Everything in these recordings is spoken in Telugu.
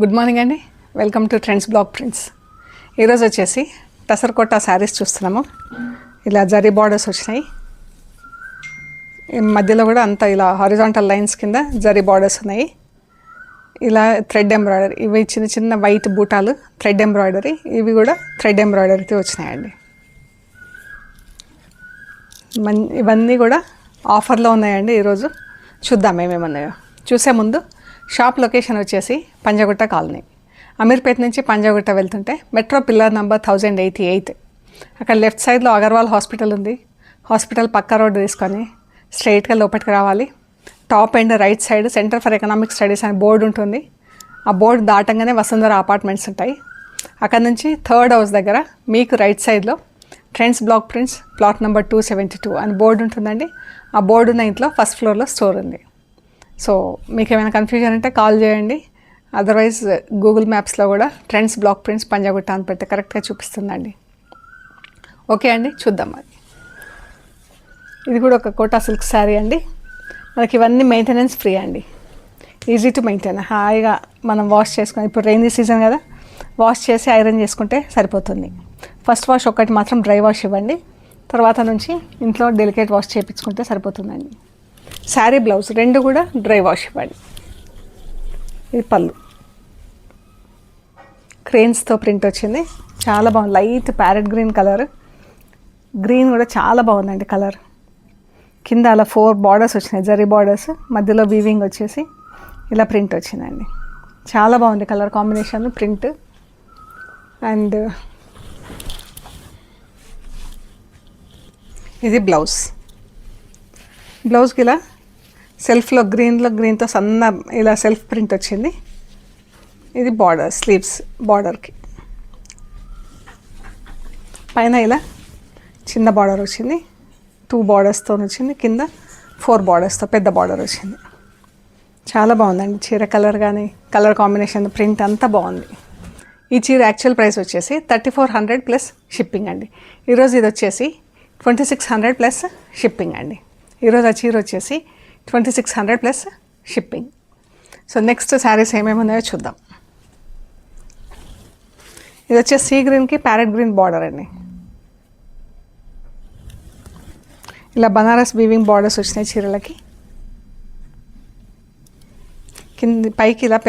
గుడ్ మార్నింగ్ అండి. Welcome to trends blog prints. ఈరోజు వచ్చేసి టసర్కోట శారీస్ చూస్తున్నాము. ఇలా జరీ బార్డర్స్ వచ్చినాయి, మధ్యలో కూడా అంతా ఇలా హారిజాంటల్ లైన్స్ కింద జరీ బార్డర్స్ ఉన్నాయి. ఇలా థ్రెడ్ ఎంబ్రాయిడరీ, ఇవి చిన్న చిన్న వైట్ బూటాలు థ్రెడ్ ఎంబ్రాయిడరీ, ఇవి కూడా థ్రెడ్ ఎంబ్రాయిడరీతో వచ్చినాయండి. ఇవన్నీ కూడా ఆఫర్లో ఉన్నాయండి. ఈరోజు చూద్దాం ఏమేమి ఉన్నాయో. చూసే ముందు షాప్ లొకేషన్ వచ్చేసి పంజాగుట్ట కాలనీ, అమీర్పేట నుంచి పంజాగుట్ట వెళ్తుంటే మెట్రో పిల్లర్ నెంబర్ 1088, అక్కడ లెఫ్ట్ సైడ్లో అగర్వాల్ హాస్పిటల్ ఉంది. హాస్పిటల్ పక్క రోడ్డు తీసుకొని స్ట్రైట్గా లోపలికి రావాలి. Top and right side centre for economic studies అనే బోర్డు ఉంటుంది. ఆ బోర్డు దాటంగానే వసుంధర అపార్ట్మెంట్స్ ఉంటాయి. అక్కడ నుంచి థర్డ్ హౌస్ దగ్గర మీకు రైట్ సైడ్లో trends blog prints plot number 272 అని బోర్డు ఉంటుందండి. ఆ బోర్డు ఉన్న ఇంట్లో ఫస్ట్ ఫ్లోర్లో స్టోర్ ఉంది. సో మీకు ఏమైనా కన్ఫ్యూజన్ ఉంటే కాల్ చేయండి. అదర్వైజ్ గూగుల్ మ్యాప్స్లో కూడా ట్రెండ్స్ బ్లాగ్ ప్రింట్స్ పంజాగుట్ట అని పెడితే కరెక్ట్గా చూపిస్తుందండి. ఓకే అండి, చూద్దాం. ఇది కూడా ఒక కోటా సిల్క్ శారీ అండి. మనకి ఇవన్నీ మెయింటెనెన్స్ ఫ్రీ అండి, ఈజీ టు మెయింటైన్. హాయిగా మనం వాష్ చేసుకొని, ఇప్పుడు రైనీ సీజన్ కదా, వాష్ చేసి ఐరన్ చేసుకుంటే సరిపోతుంది. ఫస్ట్ వాష్ ఒక్కటి మాత్రం డ్రై వాష్ ఇవ్వండి, తర్వాత నుంచి ఇంట్లో డెలికేట్ వాష్ చేయించుకుంటే సరిపోతుందండి. శారీ బ్లౌజ్ రెండు కూడా డ్రై వాష్ ఇవ్వండి. ఇది పళ్ళు, క్రేన్స్తో ప్రింట్ వచ్చింది, చాలా బాగుంది. Light parrot green colour, green కూడా చాలా బాగుందండి కలర్. కింద అలా 4 బార్డర్స్ వచ్చినాయి, జరీ బార్డర్స్, మధ్యలో వీవింగ్ వచ్చేసి ఇలా ప్రింట్ వచ్చిందండి. చాలా బాగుంది కలర్ కాంబినేషన్, ప్రింట్. అండ్ ఇది బ్లౌజ్. బ్లౌజ్కి ఇలా సెల్ఫ్లో గ్రీన్తో సన్న ఇలా సెల్ఫ్ ప్రింట్ వచ్చింది. ఇది బార్డర్, స్లీవ్స్ బార్డర్కి పైన ఇలా చిన్న బార్డర్ వచ్చింది, 2 బార్డర్స్తో వచ్చింది, కింద 4 బార్డర్స్తో పెద్ద బార్డర్ వచ్చింది. చాలా బాగుందండి చీర. కలర్ కానీ కలర్ కాంబినేషన్, ప్రింట్ అంతా బాగుంది. ఈ చీర యాక్చువల్ ప్రైస్ వచ్చేసి 3400 ప్లస్ షిప్పింగ్ అండి. ఈరోజు ఇది వచ్చేసి 2600 ప్లస్ షిప్పింగ్ అండి. ఈరోజు ఆ చీర వచ్చేసి 2600 plus shipping. So next saris ఏమేమి ఉన్నాయో చూద్దాం. ఇది వచ్చేసి సీ గ్రీన్కి ప్యారెట్ గ్రీన్ బార్డర్ అండి. ఇలా బనారస్ వీవింగ్ బార్డర్స్ వచ్చినాయి చీరలకి. కింది పైకి ఇలా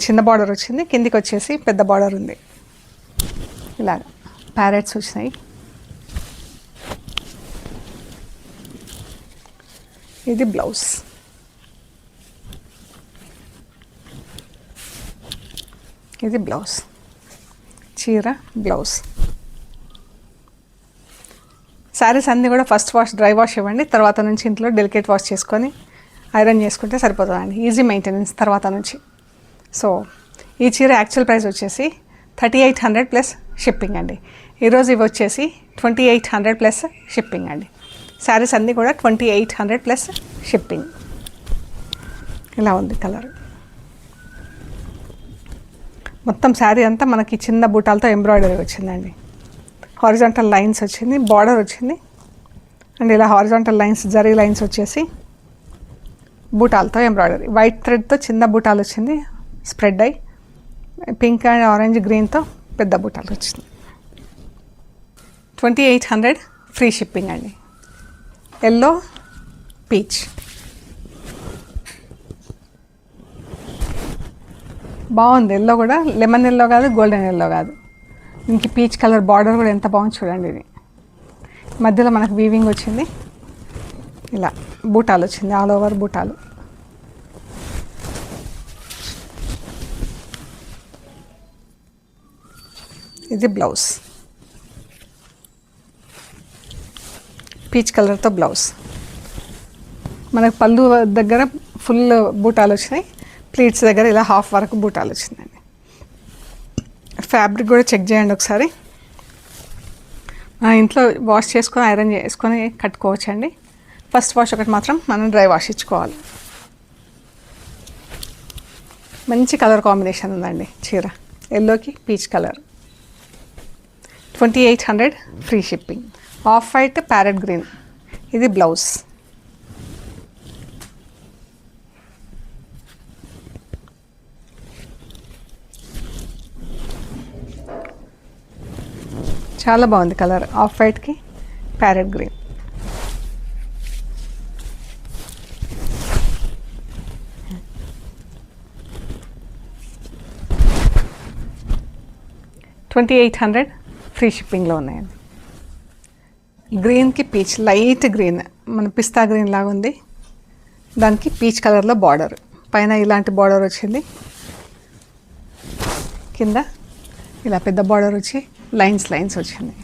చిన్న బార్డర్ వచ్చింది, కిందికి వచ్చేసి పెద్ద బార్డర్ ఉంది. ఇలాగ ప్యారెట్స్ వచ్చినాయి. ఇది బ్లౌజ్. ఇది బ్లౌజ్, చీర బ్లౌజ్. శారీస్ అన్నీ కూడా ఫస్ట్ వాష్ డ్రై వాష్ ఇవ్వండి, తర్వాత నుంచి ఇంట్లో డెలికేట్ వాష్ చేసుకొని ఐరన్ చేసుకుంటే సరిపోతుందండి. ఈజీ మెయింటెనెన్స్ తర్వాత నుంచి. సో ఈ చీర యాక్చువల్ ప్రైస్ వచ్చేసి 3800 ప్లస్ షిప్పింగ్ అండి. ఈరోజు ఇవి వచ్చేసి 2800 ప్లస్ షిప్పింగ్ అండి. శారీస్ అన్నీ కూడా 2800 ప్లస్ షిప్పింగ్. ఇలా ఉంది కలర్. మొత్తం శారీ అంతా మనకి చిన్న బూటాలతో ఎంబ్రాయిడరీ వచ్చిందండి. హారిజాంటల్ లైన్స్ వచ్చింది, బార్డర్ వచ్చింది. అండ్ ఇలా హారిజాంటల్ లైన్స్, జరీ లైన్స్ వచ్చేసి బూటాలతో ఎంబ్రాయిడరీ. వైట్ థ్రెడ్తో చిన్న బూటాలు వచ్చింది, స్ప్రెడ్ అయ్యి పింక్ అండ్ ఆరెంజ్ గ్రీన్తో పెద్ద బూటాలు వచ్చింది. 2800 ఫ్రీ షిప్పింగ్ అండి. ఎల్లో పీచ్ బాగుంది. ఎల్లో కూడా లెమన్ ఎల్లో కాదు, గోల్డెన్ ఎల్లో కాదు. ఇంక పీచ్ కలర్ బార్డర్ కూడా ఎంత బాగుంది చూడండి. ఇది మధ్యలో మనకు వీవింగ్ వచ్చింది, ఇలా బూటాలు వచ్చింది, ఆల్ ఓవర్ బూటాలు. ఇది బ్లౌజ్, పీచ్ కలర్తో బ్లౌజ్. మనకు పళ్ళు దగ్గర ఫుల్ బూటాలు వచ్చినాయి, ప్లీట్స్ దగ్గర ఇలా హాఫ్ వరకు బూటాలు వచ్చిందండి. ఫ్యాబ్రిక్ కూడా చెక్ చేయండి ఒకసారి. ఇంట్లో వాష్ చేసుకొని ఐరన్ చేసుకొని కట్టుకోవచ్చండి. ఫస్ట్ వాష్ ఒకటి మాత్రం మనం డ్రై వాష్ ఇచ్చుకోవాలి. మంచి కలర్ కాంబినేషన్ ఉందండి చీర, ఎల్లోకి peach colour. 2800 free shipping. Off white parrot green. ఇది బ్లౌజ్. చాలా బాగుంది కలర్, ఆఫ్ వైట్కి ప్యారెట్ గ్రీన్. $2,800 ఫ్రీ షిప్పింగ్లో ఉన్నాయండి. గ్రీన్కి పీచ్, లైట్ గ్రీన్, మన పిస్తా గ్రీన్ లాగా ఉంది. దానికి పీచ్ కలర్లో బార్డర్, పైన ఇలాంటి బార్డర్ వచ్చింది, కింద ఇలా పెద్ద బార్డర్ వచ్చి లైన్స్ వచ్చింది.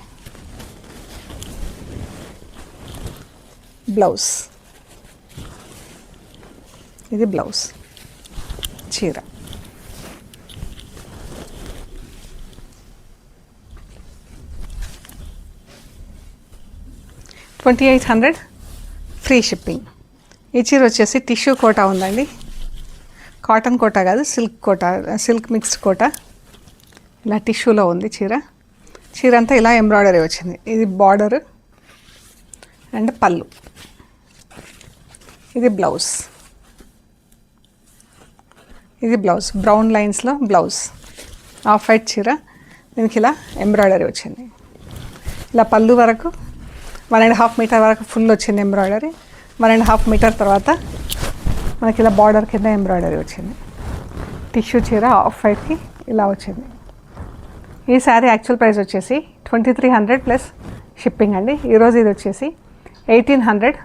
బ్లౌజ్, ఇది బ్లౌజ్, చీర. $2,800 ఫ్రీ షిప్పింగ్. ఈ చీర వచ్చేసి టిష్యూ కోటా ఉందండి, కాటన్ కోటా కాదు, silk Kota, silk mixed Kota. ఇలా టిష్యూలో ఉంది చీర. చీర అంతా ఇలా ఎంబ్రాయిడరీ వచ్చింది. ఇది బార్డర్ అండ్ పళ్ళు. ఇది బ్లౌజ్, ఇది బ్లౌజ్, బ్రౌన్ లైన్స్లో బ్లౌజ్, ఆఫ్ వైట్ చీర. దీనికి ఇలా ఎంబ్రాయిడరీ వచ్చింది. ఇలా పళ్ళు వరకు 1.5 మీటర్ వరకు ఫుల్ వచ్చింది ఎంబ్రాయిడరీ. 1.5 మీటర్ తర్వాత మనకి ఇలా బార్డర్ కింద ఎంబ్రాయిడరీ వచ్చింది. టిష్యూ చీర ఆఫ్ వైట్కి ఇలా వచ్చింది. ఈ శారీ యాక్చువల్ ప్రైస్ వచ్చేసి 2,300 ప్లస్ షిప్పింగ్ అండి. ఈరోజు ఇది వచ్చేసి 1,800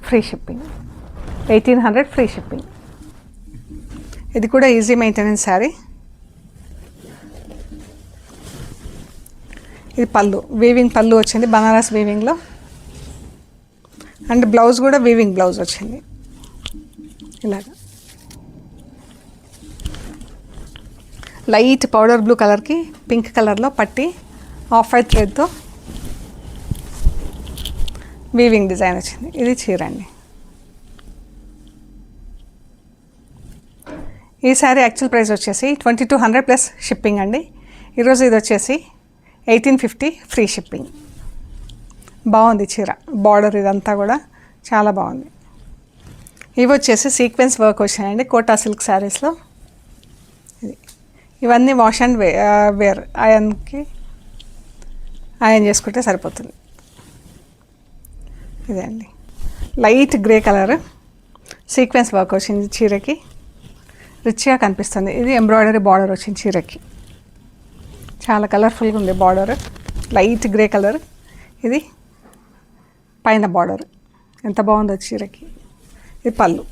ఫ్రీ షిప్పింగ్. 1,800 free shipping. ఇది కూడా ఈజీ మెయింటెనెన్స్ శారీ. ఇది పళ్ళు, వీవింగ్ పళ్ళు వచ్చింది, బనారస్ వీవింగ్లో. అండ్ బ్లౌజ్ కూడా వీవింగ్ బ్లౌజ్ వచ్చింది ఇలాగా. లైట్ పౌడర్ బ్లూ కలర్కి పింక్ కలర్లో పట్టి ఆఫ్ వైట్ థ్రెడ్తో వీవింగ్ డిజైన్ వచ్చింది. ఇది చీర అండి. ఈ శారీ యాక్చువల్ ప్రైస్ వచ్చేసి 2,200 ప్లస్ షిప్పింగ్ అండి. ఈరోజు ఇది వచ్చేసి 1,850 ఫ్రీ షిప్పింగ్. బాగుంది చీర, బార్డర్ ఇదంతా కూడా చాలా బాగుంది. ఇవి వచ్చేసి సీక్వెన్స్ వర్క్ వచ్చినాయండి కోటా సిల్క్ శారీస్లో. ఇది ఇవన్నీ వాష్ అండ్ వేర్, ఐరన్కి ఐరన్ చేసుకుంటే సరిపోతుంది. ఇదే అండి, light grey colour sequence work వచ్చింది చీరకి, రిచ్గా కనిపిస్తుంది. ఇది ఎంబ్రాయిడరీ బార్డర్ వచ్చింది చీరకి, చాలా కలర్ఫుల్గా ఉంది బార్డర్, లైట్ గ్రే కలర్. ఇది పైన బార్డర్ ఎంత బాగుందో చీరకి. ఇది పళ్ళు,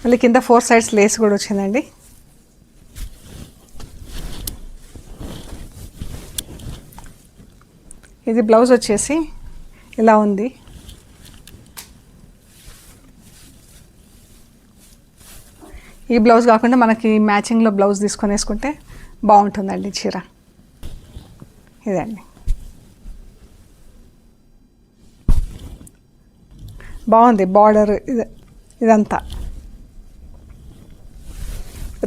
మళ్ళీ కింద 4 సైడ్స్ లేస్ కూడా వచ్చిందండి. ఇది బ్లౌజ్ వచ్చేసి ఇలా ఉంది. ఈ బ్లౌజ్ కాకుండా మనకి మ్యాచింగ్లో బ్లౌజ్ తీసుకొని వేసుకుంటే బాగుంటుందండి చీర. ఇదండి, బాగుంది బార్డర్, ఇదంతా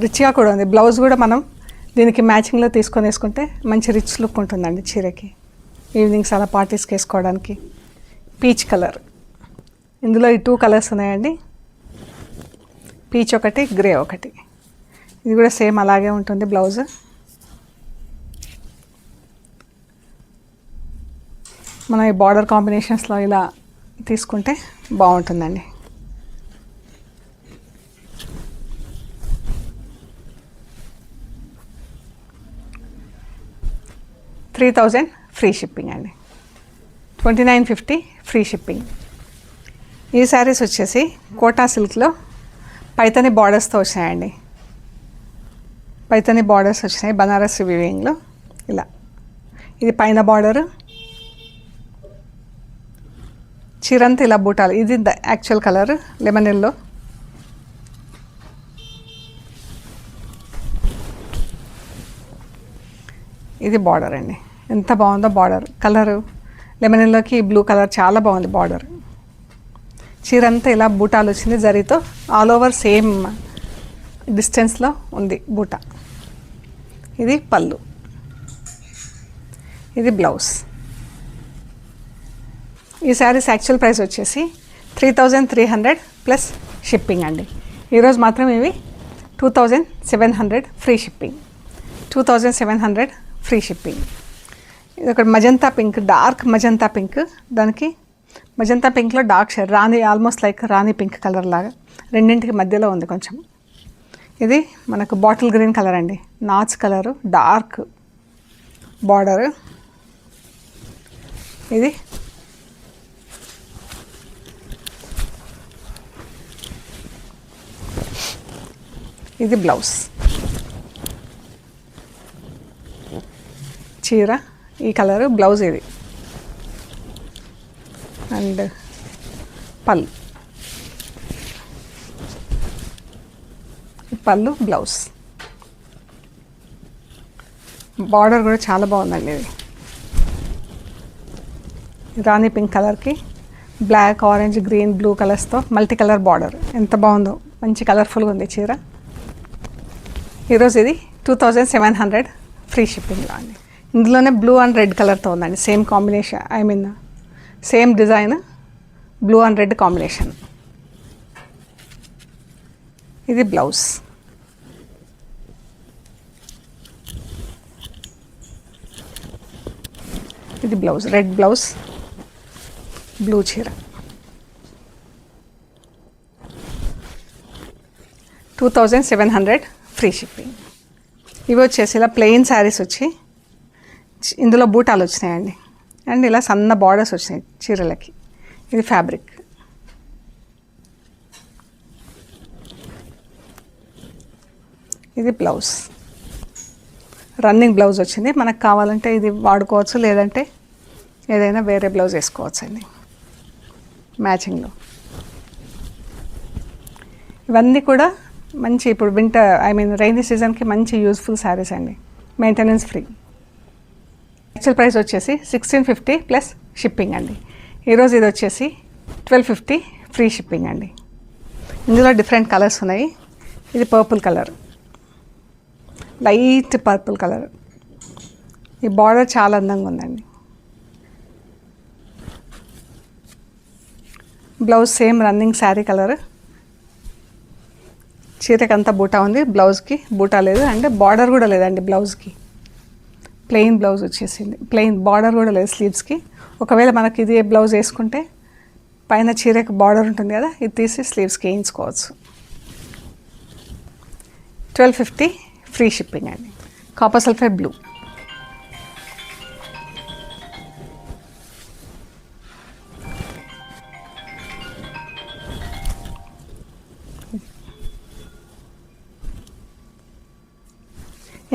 రిచ్గా కూడా ఉంది. బ్లౌజ్ కూడా మనం దీనికి మ్యాచింగ్లో తీసుకొని వేసుకుంటే మంచి రిచ్ లుక్ ఉంటుందండి చీరకి. ఈవినింగ్స్ అలా పార్టీస్కి వేసుకోవడానికి. పీచ్ కలర్, ఇందులో ఈ 2 కలర్స్ ఉన్నాయండి, పీచ్ ఒకటి, గ్రే ఒకటి. ఇది కూడా సేమ్ అలాగే ఉంటుంది బ్లౌజ్. మనం ఈ బార్డర్ కాంబినేషన్స్లో ఇలా తీసుకుంటే బాగుంటుందండి. $3,000 ఫ్రీ షిప్పింగ్ అండి. 2,950 ఫ్రీ షిప్పింగ్. ఈ శారీస్ వచ్చేసి కోటా సిల్క్లో పైతని బార్డర్స్తో వచ్చాయండి. పైతని బార్డర్స్ వచ్చినాయి బనారస్ వీవింగ్లో ఇలా. ఇది పైన బార్డర్, చీరంతా ఇలా బూటాలు. ఇది యాక్చువల్ కలర్ లెమన్ ఎల్లో. ఇది బార్డర్ అండి, ఎంత బాగుందో బార్డర్ కలరు. లెమన్ ఎల్లోకి బ్లూ కలర్ చాలా బాగుంది బార్డర్. చీరంతా ఇలా బూటాలు వచ్చింది జరీతో, ఆల్ ఓవర్ సేమ్ డిస్టెన్స్లో ఉంది బూటా. ఇది పళ్ళు, ఇది బ్లౌజ్. ఈ శారీస్ యాక్చువల్ ప్రైస్ వచ్చేసి 3,300 ప్లస్ షిప్పింగ్ అండి. ఈరోజు మాత్రం ఇవి 2,700 ఫ్రీ షిప్పింగ్. 2,700 free shipping. ఇది ఒక magenta pink, dark magenta pink, దానికి మజంతా పింక్లో డార్క్ షేడ్ రాణి, ఆల్మోస్ట్ లైక్ రాణి పింక్ కలర్ లాగా రెండింటికి మధ్యలో ఉంది కొంచెం. ఇది మనకు బాటిల్ గ్రీన్ కలర్ అండి, నాచ్ కలరు, డార్క్ బార్డరు. ఇది బ్లౌజ్. చీర ఈ కలరు, బ్లౌజ్ ఇది, అండ్ పళ్ళు, పళ్ళు బ్లౌజ్. బార్డర్ కూడా చాలా బాగుందండి. ఇది రాణి పింక్ కలర్కి బ్లాక్, ఆరెంజ్, గ్రీన్, బ్లూ కలర్స్తో మల్టీ కలర్ బార్డర్, ఎంత బాగుందో, మంచి కలర్ఫుల్గా ఉంది చీర. ఈరోజు ఇది 2700 ఫ్రీ షిప్పింగ్లో అండి. ఇందులోనే బ్లూ అండ్ రెడ్ కలర్తో ఉందండి, same combination, I mean same design, blue and red combination. ఇది బ్లౌజ్. ఇది బ్లౌజ్, రెడ్ బ్లౌజ్, బ్లూ చీర. 2700 ఫ్రీ షిప్పింగ్. ఇవి వచ్చేసి ఇలా ప్లెయిన్ శారీస్ వచ్చి ఇందులో బూటాలు వచ్చినాయండి, అండ్ ఇలా సన్న బార్డర్స్ వచ్చినాయి చీరలకి. ఇది ఫ్యాబ్రిక్. ఇది బ్లౌజ్, రన్నింగ్ బ్లౌజ్ వచ్చింది. మనకు కావాలంటే ఇది వాడుకోవచ్చు, లేదంటే ఏదైనా వేరే బ్లౌజ్ వేసుకోవచ్చు అండి మ్యాచింగ్లో. ఇవన్నీ కూడా మంచి, ఇప్పుడు వింటర్, ఐ మీన్ రైనీ సీజన్కి మంచి యూజ్ఫుల్ శారీస్ అండి, మెయింటెనెన్స్ ఫ్రీ. యాక్చువల్ ప్రైస్ వచ్చేసి 1650 ప్లస్ షిప్పింగ్ అండి. ఈరోజు ఇది వచ్చేసి 1250 ఫ్రీ షిప్పింగ్ అండి. ఇందులో డిఫరెంట్ కలర్స్ ఉన్నాయి. ఇది purple colour, light purple colour. ఈ బార్డర్ చాలా అందంగా ఉందండి. Blouse same running sari colour. చీరకి అంతా బూటా ఉంది, బ్లౌజ్కి బూటా లేదు, అంటే బార్డర్ కూడా లేదండి బ్లౌజ్కి. ప్లెయిన్ బ్లౌజ్ వచ్చేసింది, ప్లెయిన్ బార్డర్ కూడా లేదు స్లీవ్స్కి. ఒకవేళ మనకి ఇది బ్లౌజ్ వేసుకుంటే పైన చీరకి బార్డర్ ఉంటుంది కదా, ఇది తీసి స్లీవ్స్కి వేయించుకోవచ్చు. 1250 ఫ్రీ షిప్పింగ్ అండి. Copper sulphate blue.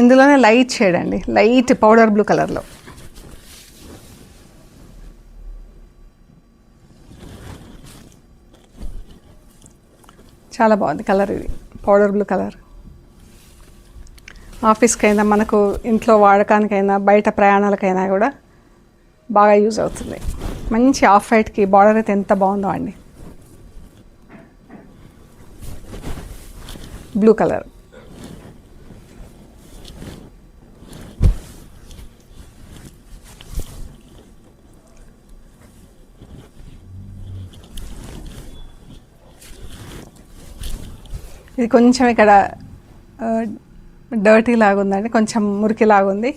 ఇందులోనే లైట్ షేడ్ అండి, లైట్ పౌడర్ బ్లూ కలర్లో. చాలా బాగుంది కలర్, ఇది పౌడర్ బ్లూ కలర్. ఆఫీస్కైనా, మనకు ఇంట్లో వాడకానికైనా, బయట ప్రయాణాలకైనా కూడా బాగా యూజ్ అవుతుంది. మంచి ఆఫ్ వైట్కి బార్డర్ అయితే ఎంత బాగుందో అండి. Blue colour. ఇది కొంచెం ఇక్కడ డర్టీ లాగా ఉందండి, కొంచెం మురికి లాగా ఉంది.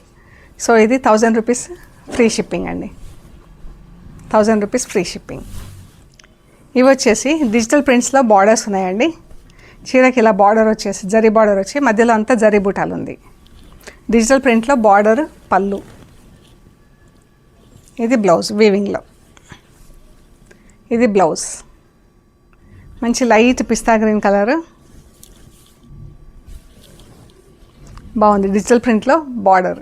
సో ఇది 1000 రూపీస్ ఫ్రీ షిప్పింగ్ అండి. 1000 రూపీస్ ఫ్రీ షిప్పింగ్. ఇవి వచ్చేసి డిజిటల్ ప్రింట్స్లో బార్డర్స్ ఉన్నాయండి. చీరకి ఇలా బార్డర్ వచ్చేసి జరీ బార్డర్ వచ్చి మధ్యలో అంతా జరీ బూటాలు ఉంది. డిజిటల్ ప్రింట్లో బార్డర్, పళ్ళు. ఇది బ్లౌజ్ వీవింగ్లో. ఇది బ్లౌజ్, మంచి లైట్ పిస్తా గ్రీన్ కలరు, బాగుంది. డిజిటల్ ప్రింట్లో border.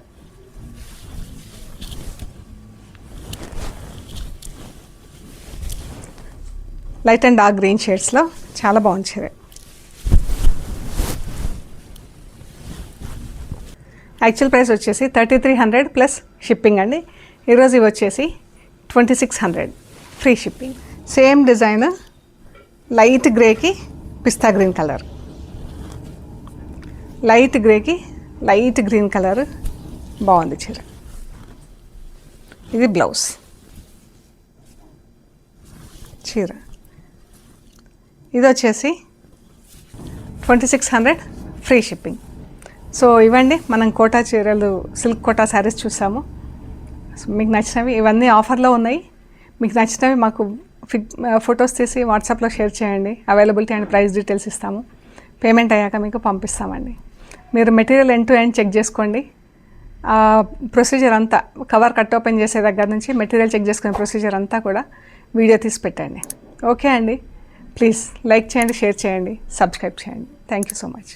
Light and dark green షేడ్స్లో చాలా బాగుంది చీర. యాక్చువల్ ప్రైస్ వచ్చేసి 3300 ప్లస్ షిప్పింగ్ అండి. ఈరోజు ఇవి వచ్చేసి 2600 free shipping. Same design, light గ్రేకి పిస్తా గ్రీన్ కలర్, లైట్ గ్రేకి లైట్ గ్రీన్ కలర్, బాగుంది చీర. ఇది బ్లౌజ్. చీర ఇది వచ్చేసి 2600 ఫ్రీ షిప్పింగ్. సో ఇవ్వండి మనం కోటా చీరలు సిల్క్ కోటా శారీస్ చూసాము. సో మీకు నచ్చినవి ఇవన్నీ ఆఫర్లో ఉన్నాయి. మీకు నచ్చినవి మాకు ఫొటోస్ తీసి వాట్సాప్లో షేర్ చేయండి. అవైలబిలిటీ అండ్ ప్రైస్ డీటెయిల్స్ ఇస్తాము. పేమెంట్ అయ్యాక మీకు పంపిస్తామండి. మీరు material end to end check చేసుకోండి. ప్రొసీజర్ అంతా కవర్ కట్ ఓపెన్ చేసే దగ్గర నుంచి మెటీరియల్ చెక్ చేసుకునే ప్రొసీజర్ అంతా కూడా వీడియో తీసి పెట్టండి. ఓకే అండి, ప్లీజ్ లైక్ చేయండి, షేర్ చేయండి, సబ్స్క్రైబ్ చేయండి. Thank you so much.